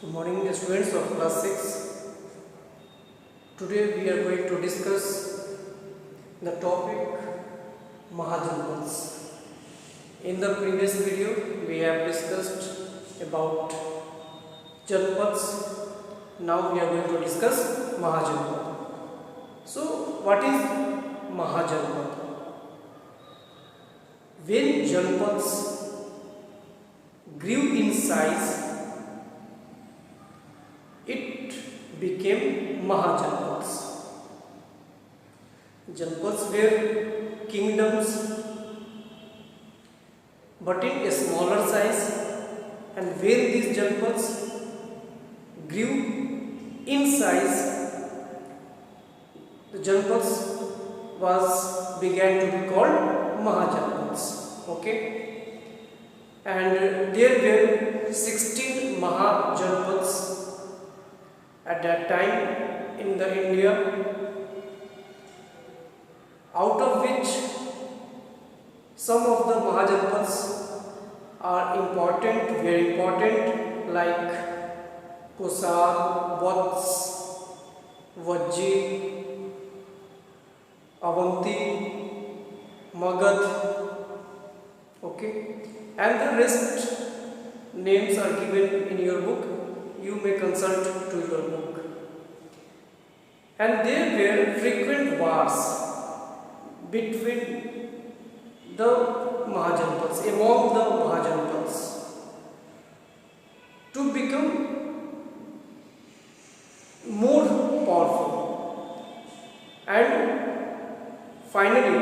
Good morning, students of class 6. Today we are going to discuss the topic Mahajanpads. In the previous video, we have discussed about Janpads. Now we are going to discuss Mahajanpad. So, what is Mahajanpad? When Janpads grew in size, it became Mahajanpads. Janpads were kingdoms, but in a smaller size, and when these Janpads grew in size, the Janpads began to be called Mahajanpads. Okay, and there were 16 Mahajanpads at that time in the India, out of which some of the Mahajanpads are important, very important, like Kosal, Vats, Vajji, Avanti, Magad. Okay, and the rest names are given in your book. You may consult to your book. And there were frequent wars between the Mahajanpads, among the Mahajanpads, to become more powerful. And finally,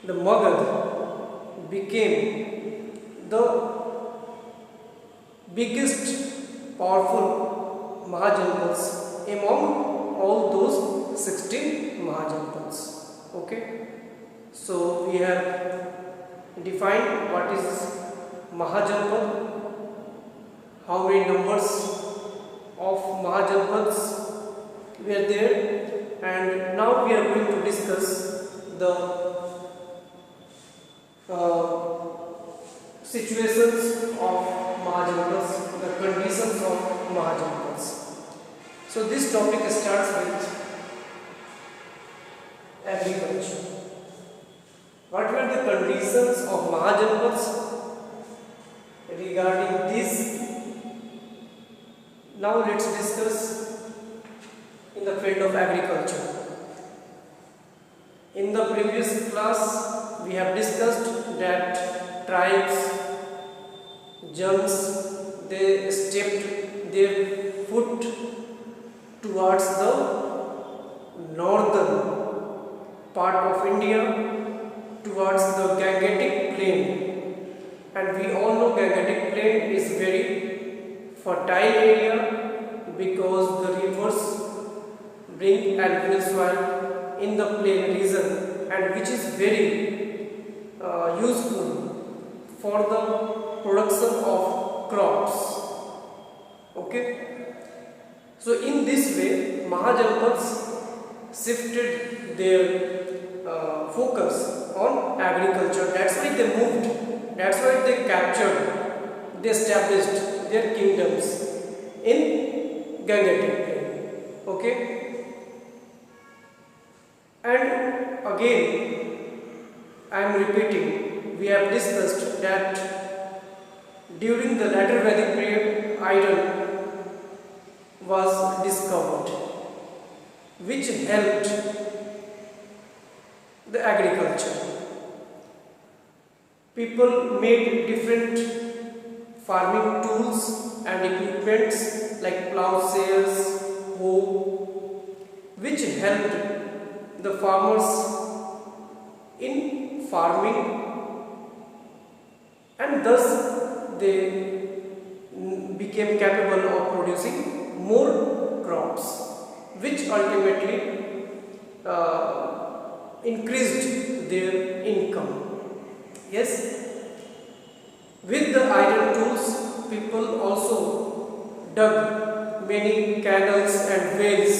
the Magad became the biggest powerful Mahajanpads among all those 16 Mahajanpads. Okay, so we have defined what is Mahajanpad, how many numbers of Mahajanpads were there, and now we are going to discuss the situations of Mahajanpads, the conditions of Mahajanpads. So this topic starts with agriculture. What were the conditions of Mahajanpads regarding this? Now let's discuss in the field of agriculture. In the previous class we have discussed that tribes, Jans, they stepped their foot towards the northern part of India, towards the Gangetic plain, and we all know Gangetic plain is very fertile area because the rivers bring alluvial soil in the plain region, and which is very useful for the production of crops. Okay, so in this way Mahajanpads shifted their focus on agriculture. That's why they moved, that's why they captured, they established their kingdoms in Gangetic plain. Okay, and again I am repeating, we have discussed that during the later Vedic period, iron was discovered, which helped the agriculture. People made different farming tools and equipments like plowshares, hoe, which helped the farmers in farming, and thus they became capable of producing more crops, which ultimately increased their income. Yes, with the iron tools, people also dug many canals and wells,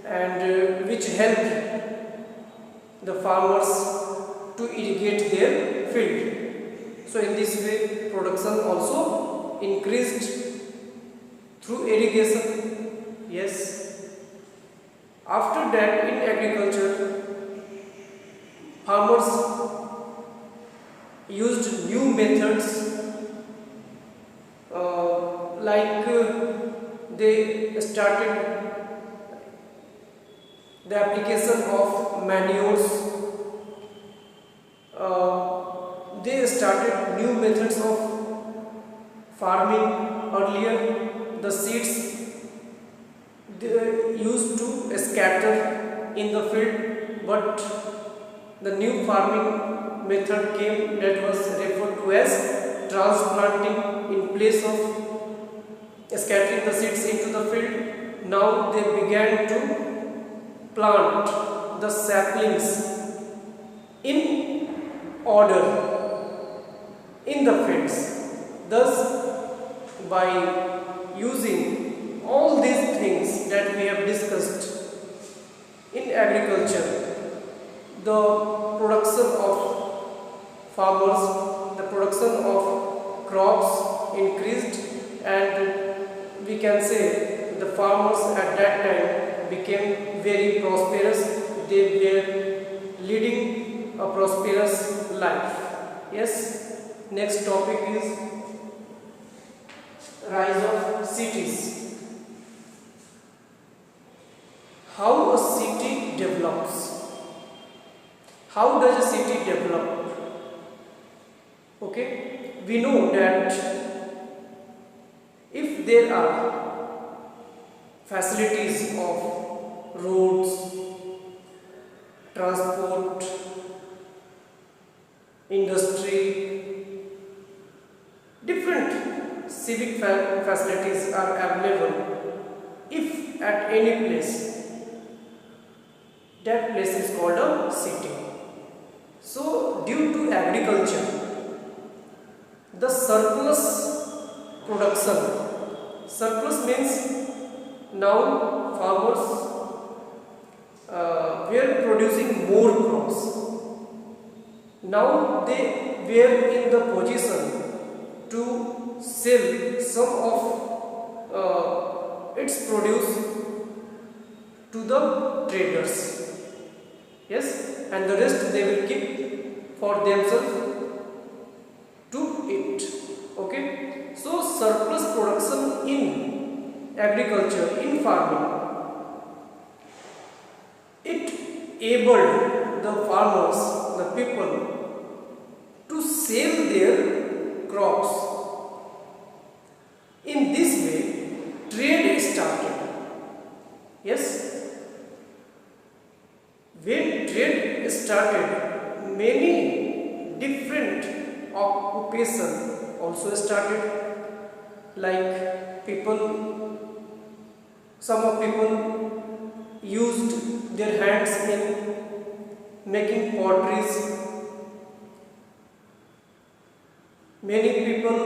and which helped the farmers to irrigate their field. So in this way production also increased through irrigation. Yes. After that, in agriculture, farmers used new methods, they started the application of manures. They started new methods of farming. Earlier, the seeds they used to scatter in the field, but the new farming method came that was referred to as transplanting. In place of scattering the seeds into the field, now they began to plant the saplings in order in the fields. Thus, by using all these things that we have discussed in agriculture, the production of farmers, the production of crops increased, and we can say the farmers at that time became very prosperous. They were leading a prosperous life. Yes. Next topic is rise of cities. How a city develops. How does a city develop? Okay, we know that if there are facilities of roads, transport, industry, different civic facilities are available. If at any place, that place is called a city. So, due to agriculture, the surplus production, surplus means now farmers were producing more crops. Now they were in the position to sell some of its produce to the traders. Yes, and the rest they will keep for themselves to eat. Okay, so surplus production in agriculture, in farming, it enabled the farmers, the people, to sell their crops. In this way, trade started. Yes. When trade started, many different occupations also started. Like some of people used their hands in making potteries. Many people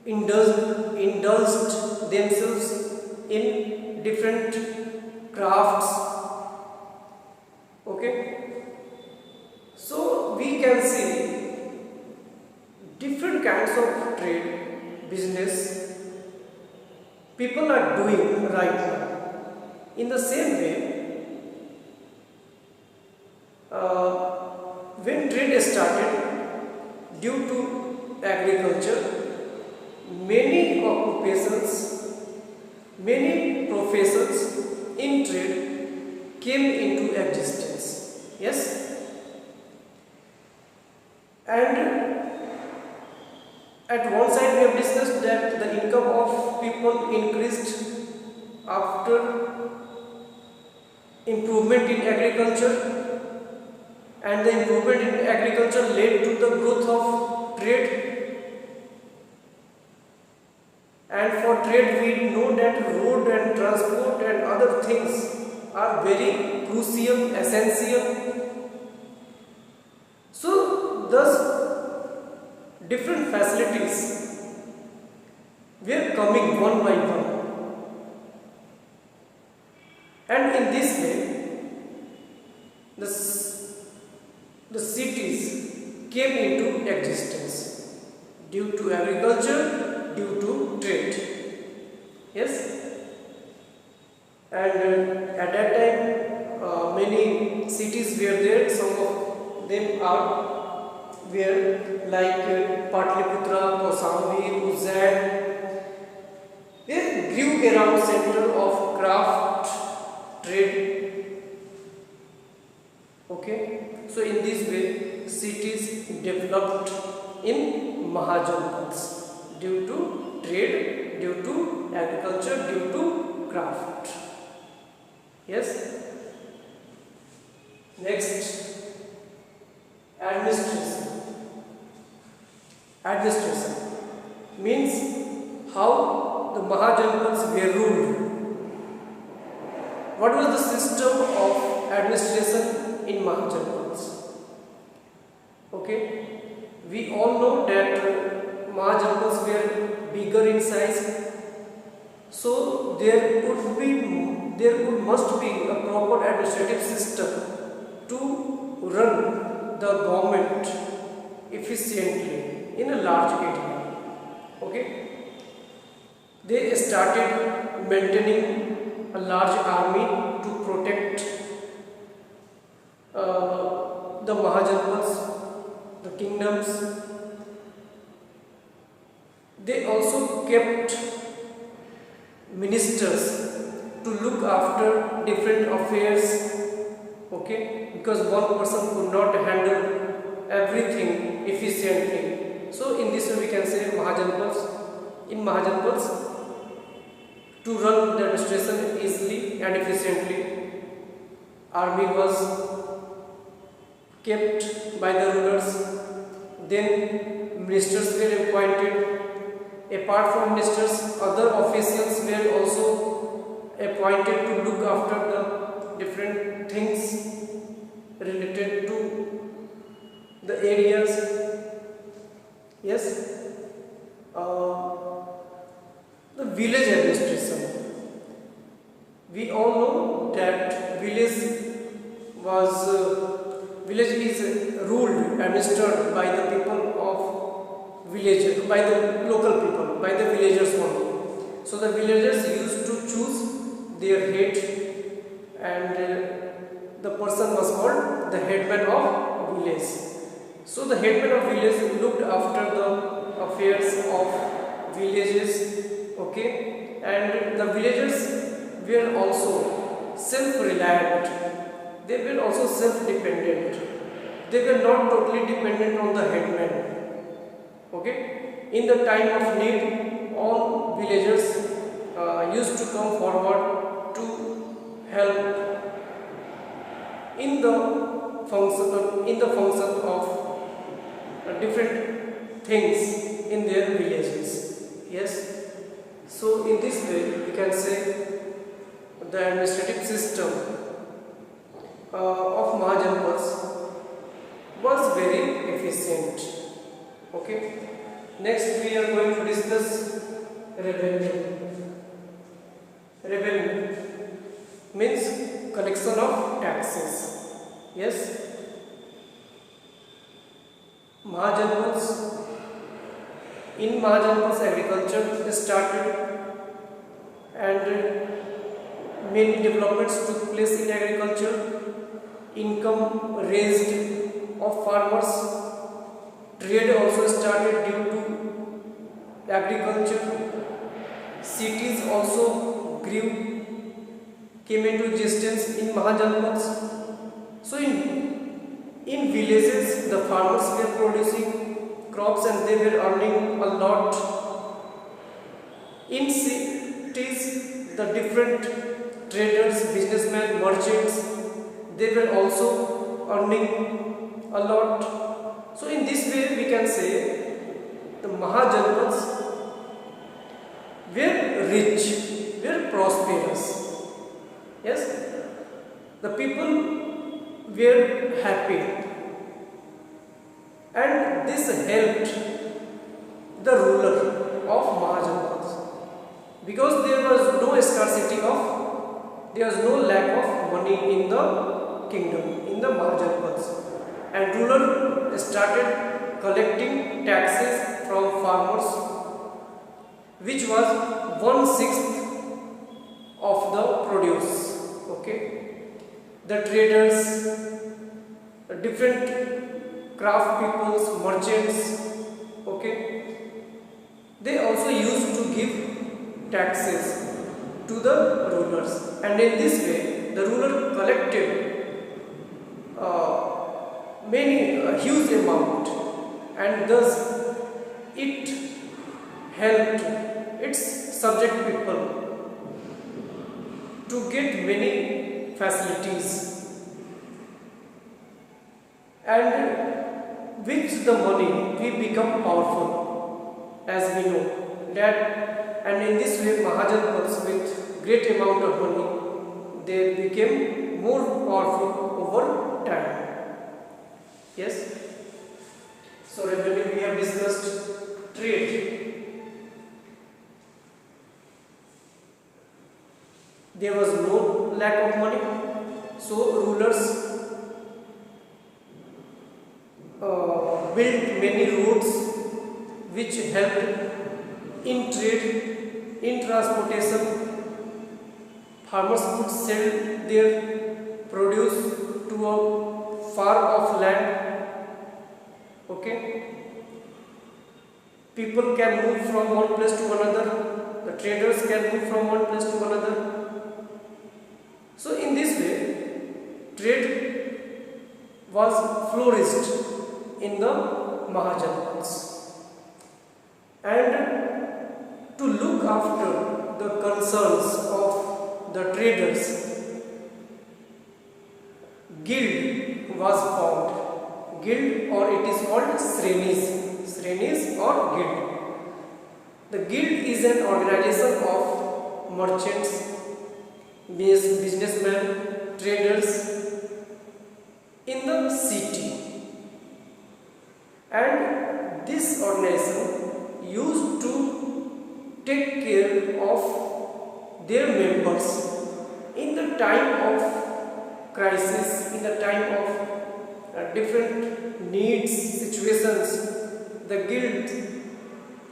indulged themselves in different crafts. Okay, so we can see different kinds of trade, business people are doing right now. In the same way, when trade started, due to agriculture, many occupations, many professions in trade came into existence. Yes, and at one side we have discussed that the income of people increased after improvement in agriculture, and the improvement in agriculture led to the growth of trade. And for trade we know that road and transport and other things are very crucial, essential. So thus different facilities were coming one by one, and in this way the cities came into existence due to agriculture, due to trade. Yes, and at that time many cities were there. Some of them are were like Patliputra, Kaushambi, Ujjain. They grew around center of craft trade. Okay, so in this way cities developed in Mahajanpads due to trade, due to agriculture, due to craft. Yes. Next, administration. Administration means how the Mahajanpads were ruled. What was the system of administration in Mahajanpads? Okay, we all know that Mahajanpads were bigger in size, so there must be a proper administrative system to run the government efficiently in a large area. Okay, they started maintaining a large army to protect the Mahajanpads, the kingdoms. They also kept ministers to look after different affairs. Okay, because one person could not handle everything efficiently. So in this way we can say in Mahajanpads, to run the administration easily and efficiently, army was kept by the rulers. Then ministers were appointed. Apart from ministers, other officials were also appointed to look after the different things related to the areas. Yes, the village administration. We all know that village is ruled, administered by the people of village, by the local people, by the villagers only. So the villagers used to choose their head, and the person was called the headman of village. So the headman of village looked after the affairs of villages. Okay, and the villagers were also self-reliant. They were also self-dependent. They were not totally dependent on the headman. Okay, in the time of need, all villagers used to come forward to help in the function of different things in their villages. Yes. So in this way we can say the administrative system of Mahajanpads was very efficient. Okay. Next we are going to discuss revenue. Revenue means collection of taxes. Yes. In Mahajanpads agriculture started, and many developments took place in agriculture. Income raised of farmers. Trade also started due to agriculture. Cities also grew, came into existence in Mahajanpads. So in villages the farmers were producing crops and they were earning a lot. In cities the different traders, businessmen, merchants, they were also earning a lot. So in this way we can say the Mahajanpads were rich, were prosperous. Yes, the people were happy, and this helped the ruler of Mahajanpads, because there was no scarcity of, there was no lack of money in the kingdom, in the Mahajanpads, and ruler started collecting taxes from farmers, which was 1/6 of the produce. Okay, the traders, different craft peoples, merchants, okay, they also used to give taxes to the rulers, and in this way the ruler collected many huge amount, and thus it helped its subject people to get many facilities, and with the money we become powerful, as we know that. And in this way Mahajans with great amount of money, they became more powerful over time. Yes, so revenue we have discussed. Trade, there was no lack of money, so rulers built many roads which helped in trade, in transportation. Farmers could sell their produce to a far off land. Okay, people can move from one place to another, the traders can move from one place to another. So in this way trade was flourished in the Mahajans. And to look after the concerns of the traders, guild was formed. Guild, or it is called Shrenis or guild. The guild is an organization of merchants, businessmen, traders in the city, and this organization used to take care of their members in the time of crisis, in the time of different needs, situations. The guild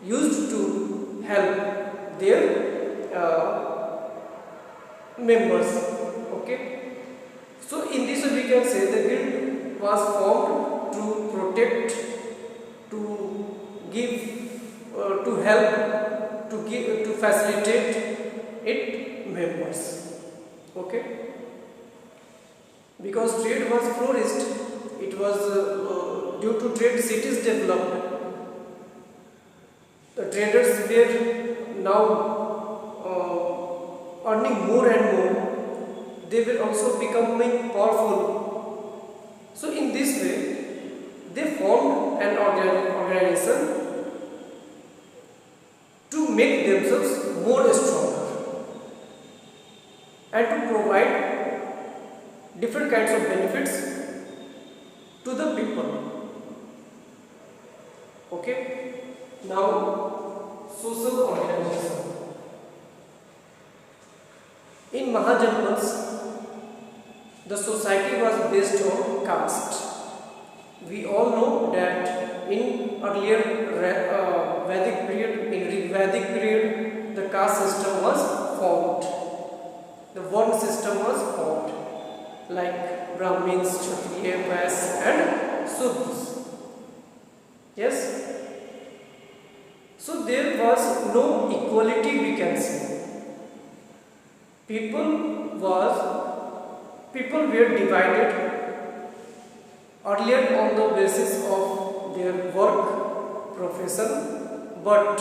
used to help their members. Okay, so in this way we can say the guild was formed to protect, to give, to help, to facilitate its members. Okay, because trade was flourished, it was due to trade cities developed. The traders were now earning more and more, they were also becoming powerful. So in this way they formed an organization to make themselves more stronger and to provide different kinds of benefits to the people. Okay, now social organization. In Mahajans, the society was based on caste. We all know that in earlier Vedic period, in Vedic period, the caste system was formed. The Varna system was formed, like Brahmins, Kshatriya, Vaisya and Sudras. Yes? So there was no equality, we can say. People were divided earlier on the basis of their work, profession, but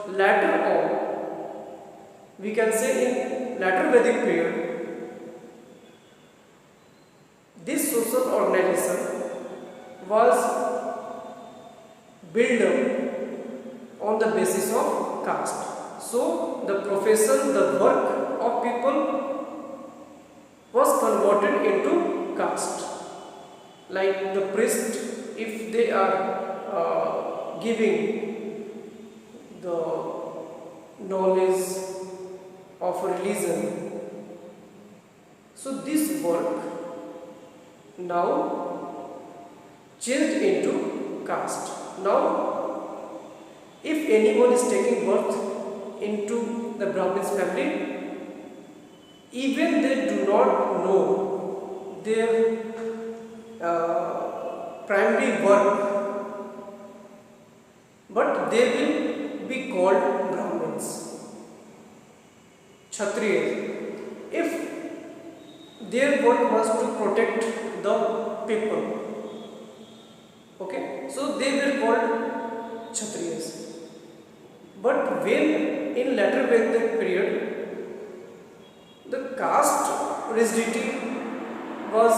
later on, we can say in later Vedic period, this social organization was built up on the basis of caste. So the profession, the work of people was converted into caste. Like the priest, if they are giving the knowledge of religion, so this work now changed into caste. Now, if anyone is taking birth into the Brahmin's family, even they do not know their primary work, but they will be called Brahmins, Kshatriyas, if their work was to protect the people. Okay, so they were called Kshatriyas. But when in later Vedic period, the caste rigidity was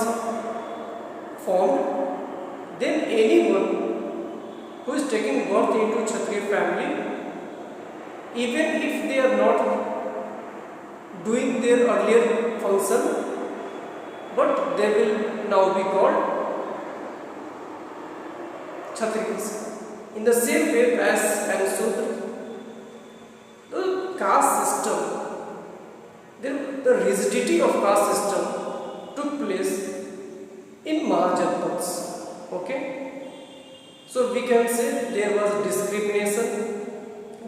formed, then anyone who is taking birth into Kshatriya family, even if they are not doing their earlier function, but they will now be called Kshatriyas. In the same way as and Sudra, the caste system, the rigidity of caste system took place in Mahajanpads. Okay, so we can say there was discrimination,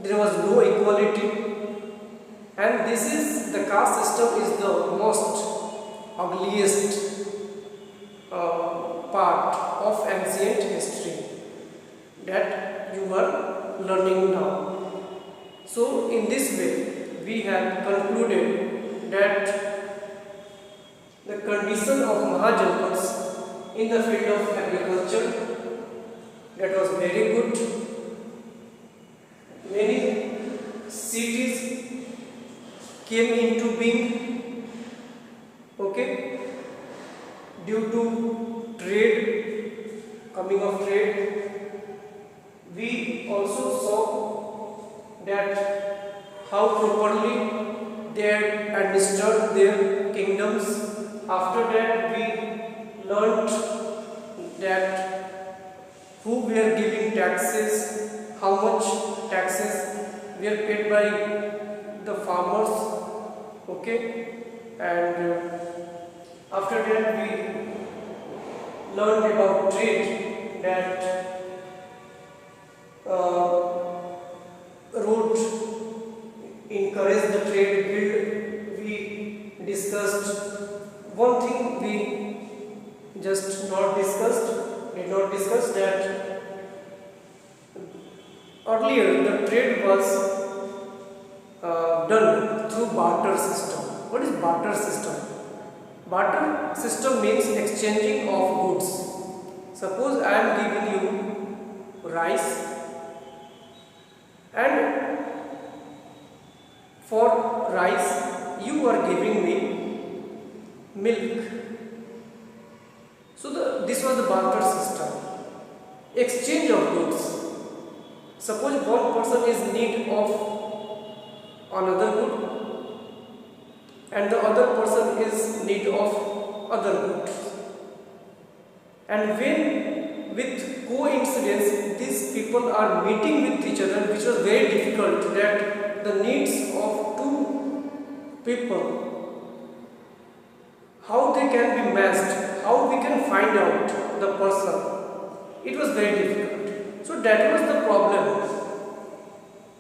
there was no equality, and this is the caste system is the most ugliest part of ancient history that you are learning now. So in this way we have concluded that the condition of Mahajanpads in the field of agriculture, that was very good. Many cities came into being, okay, due to trade, coming of trade. We also saw that how properly they administered their kingdoms. After that we learnt that who were giving taxes, how much taxes were paid by the farmers, okay, and after that we learned about trade, that road encourage the trade build. We discussed one thing, we just not discussed, did not discuss that earlier the trade was done through barter system. What is barter system? Barter system means exchanging of goods. Suppose I am giving you rice, and for rice you are giving me milk. So this was the barter system, exchange of goods. Suppose one person is in need of another good and the other person is in need of other good, and when with coincidence these people are meeting with each other, which was very difficult, that the needs of two people, how they can be matched, how we can find out the person, it was very difficult. So that was the problem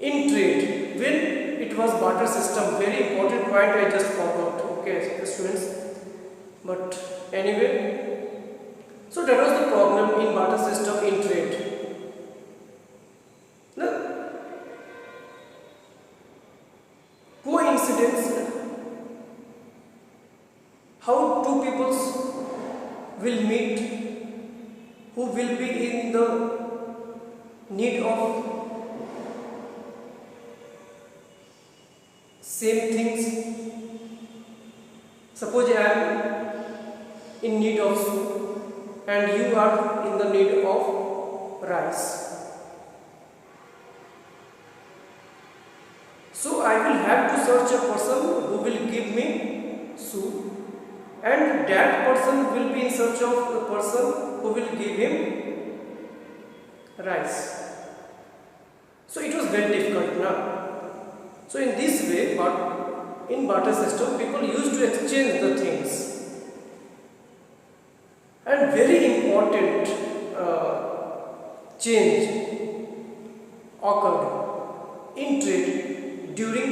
in trade when it was barter system. Very important point I just forgot, okay students, but anyway, so that was the problem in barter system in trade. Now, coincidence, how two peoples will meet who will be in the need of same things. Suppose I am in need of soup and you are in the need of rice. So I will have to search a person who will give me soup, and that person will be in search of the person who will give him rice. So it was very difficult now. So in this way, in barter system, people used to exchange the things. And very important change occurred in trade during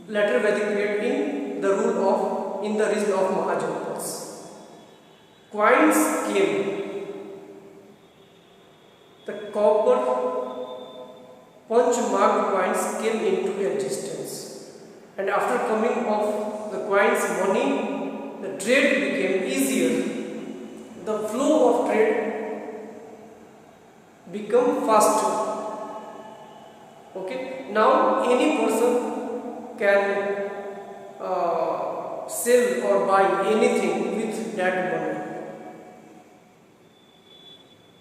later Vedic period in the region of Mahajanpas. Coins came. The copper punch marked coins came into existence, and after coming of the coins money, the trade became easier. The flow of trade become faster. Okay, now any person can sell or buy anything with that money.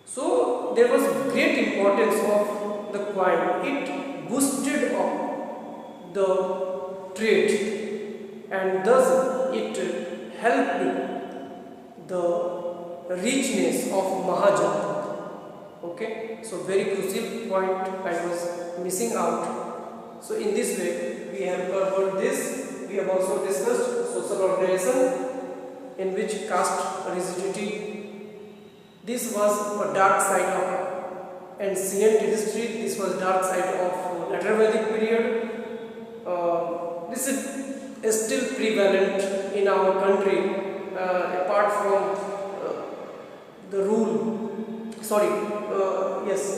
So there was great importance of the coin. It boosted up the trade, and thus it helped the richness of Mahajanpat. Okay, so very crucial point I was missing out. So in this way we have covered this. We have also discussed social organization in which caste rigidity. This was a dark side of ancient history. This was dark side of later Vedic period. This is still prevalent in our country, apart from the rule.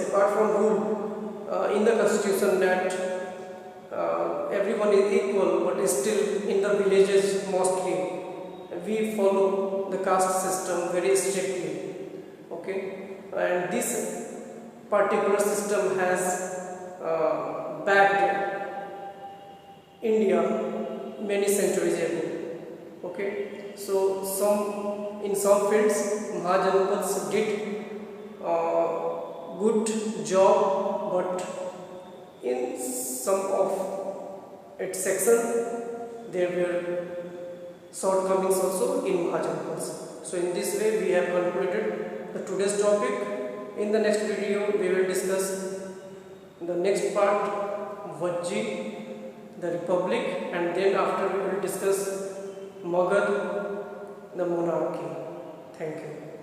Apart from rule in the constitution that everyone is equal, but still in the villages mostly we follow the caste system very strictly. Okay, and this particular system has backed India many centuries ago. Okay, so in some fields Mahajanpads did good job, but in some of its section there were shortcomings also in Mahajanpads. So in this way we have concluded the today's topic. In the next video we will discuss the next part, Vajji, the republic, and then after we will discuss Magad, the monarchy. Thank you.